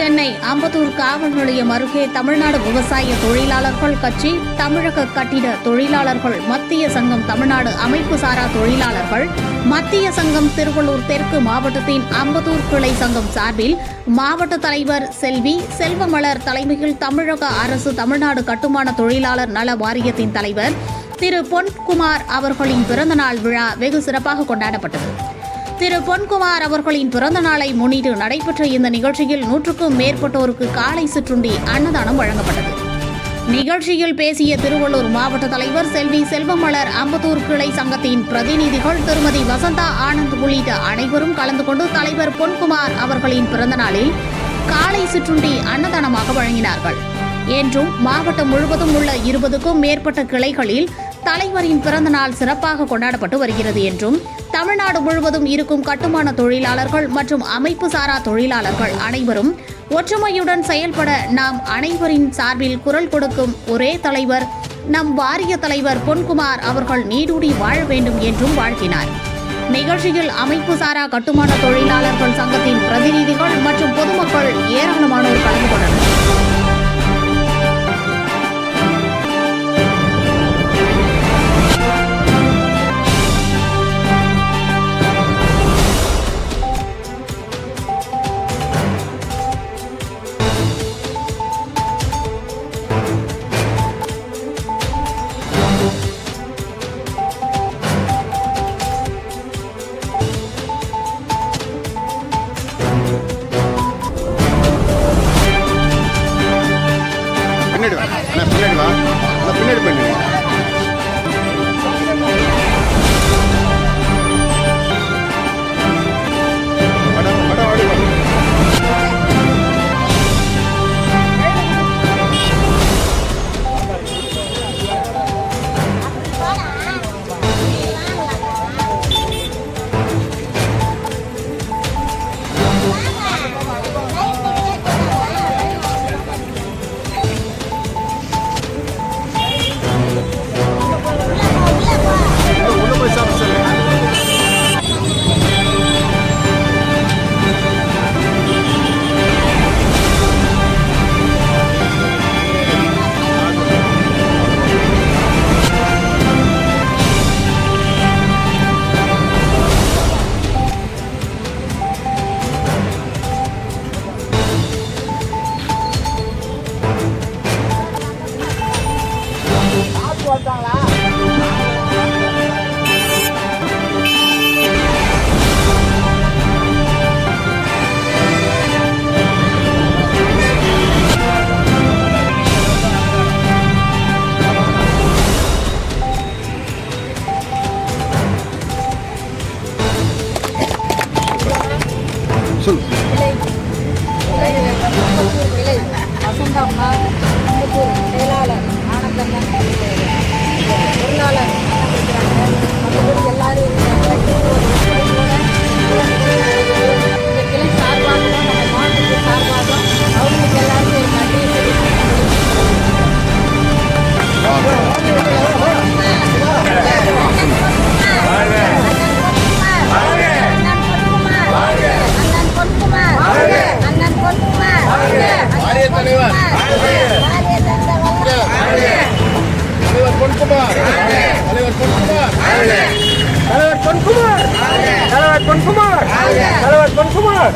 சென்னை அம்பத்தூர் காவல் நிலையம் அருகே தமிழ்நாடு விவசாய தொழிலாளர்கள் கட்சி, தமிழக கட்டிட தொழிலாளர்கள் மத்திய சங்கம், தமிழ்நாடு அமைப்பு சாரா தொழிலாளர்கள் மத்திய சங்கம் திருவள்ளூர் தெற்கு மாவட்டத்தின் அம்பத்தூர் கிளை சங்கம் சார்பில் மாவட்ட தலைவர் செல்வி செல்வமலர் தலைமையில் தமிழக அரசு தமிழ்நாடு கட்டுமான தொழிலாளர் நல வாரியத்தின் தலைவர் திரு பொன்குமார் அவர்களின் பிறந்தநாள் விழா வெகு சிறப்பாக கொண்டாடப்பட்டது. திரு பொன்குமார் அவர்களின் பிறந்த நாளை முன்னிட்டு நடைபெற்ற இந்த நிகழ்ச்சியில் 100க்கும் மேற்பட்டோருக்கு காலை சிற்றுண்டி அன்னதானம் வழங்கப்பட்டது. நிகழ்ச்சியில் பேசிய திருவள்ளூர் மாவட்ட தலைவர் செல்வி செல்வமலர், அம்பத்தூர் கிளை சங்கத்தின் பிரதிநிதிகள் திருமதி வசந்தா ஆனந்த் உள்ளிட்ட அனைவரும் கலந்து கொண்டு தலைவர் பொன்குமார் அவர்களின் பிறந்த நாளில் காலை சிற்றுண்டி அன்னதானமாக வழங்கினார்கள். என்றும் மாவட்டம் முழுவதும் உள்ள 20க்கும் மேற்பட்ட கிளைகளில் தலைவரின் பிறந்த நாள் சிறப்பாக கொண்டாடப்பட்டு வருகிறது என்றும், தமிழ்நாடு முழுவதும் இருக்கும் கட்டுமான தொழிலாளர்கள் மற்றும் அமைப்பு சாரா தொழிலாளர்கள் அனைவரும் ஒற்றுமையுடன் செயல்பட நாம் அனைவரின் சார்பில் குரல் கொடுக்கும் ஒரே தலைவர் நம் வாரிய தலைவர் பொன்குமார் அவர்கள் நீடூடி வாழ வேண்டும் என்றும் வாழ்த்தினார். நிகழ்ச்சியில் அமைப்பு சாரா கட்டுமான தொழிலாளர்கள் சங்கத்தின் பிரதிநிதிகள் மற்றும் பொதுமக்கள் ஏராளமானோர் கலந்து கொண்டனர். பின்னாடி வா, பின்னாடி பண்ணு. வசந்தம்மா, அம்பத்தூர் செயலாளர் ஆனந்தம்மா, பொருளாளர் மற்றபடி எல்லாரும் இந்த கிளை சார்பாகவும் நம்ம மாவட்டத்தின் சார்பாகவும் அவங்களுக்கு எல்லாரும் நன்றி தலைவர் பொன்குமார்